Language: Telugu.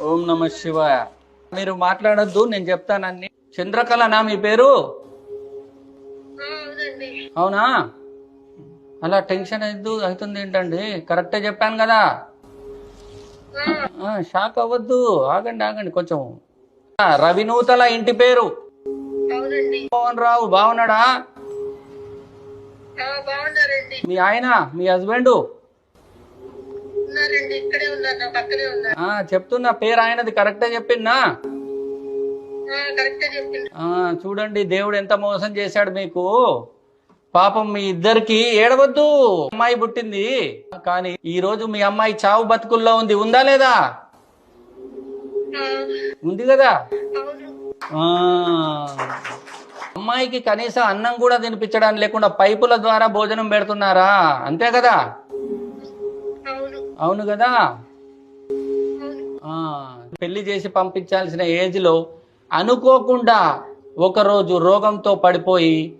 ఓం నమ శివాయ. మీరు మాట్లాడొద్దు, నేను చెప్తానన్ని. చంద్రకళనా మీ పేరు? అవునండి. అవునా? అలా టెన్షన్ అవుతుంది ఏంటండి? కరెక్టే చెప్పాను కదా. షాక్ అవ్వద్దు, ఆగండి ఆగండి కొంచెం. రవినూతల ఇంటి పేరు? అవునండి. మోహన్ రావు బాగున్నాడా? బాగున్నారండి. మీ ఆయన, మీ హస్బెండ్? ఉన్నారండి, ఇక్కడే ఉన్నారు, నా పక్కనే ఉన్నారు. చెప్తున్నా, పేరు ఆయనది కరెక్టే చెప్పిందా? కరెక్టే చెప్పింది. చూడండి దేవుడు ఎంత మోసం చేశాడు మీకు. పాపం మీ ఇద్దరికి ఏడవద్దు, అమ్మాయి పుట్టింది. కానీ ఈ రోజు మీ అమ్మాయి చావు బతుకుల్లో ఉంది, ఉందా లేదా? ఉంది కదా. అవును. అమ్మాయికి కనీసం అన్నం కూడా తినిపించడానికి లేకుండా పైపుల ద్వారా భోజనం పెడుతున్నారా? అంతే కదా. అవును. అవును కదా. అవును. పెళ్లి చేసి పంపించాల్సిన ఏజ్ లో అనుకోకుండా ఒకరోజు రోగంతో పడిపోయి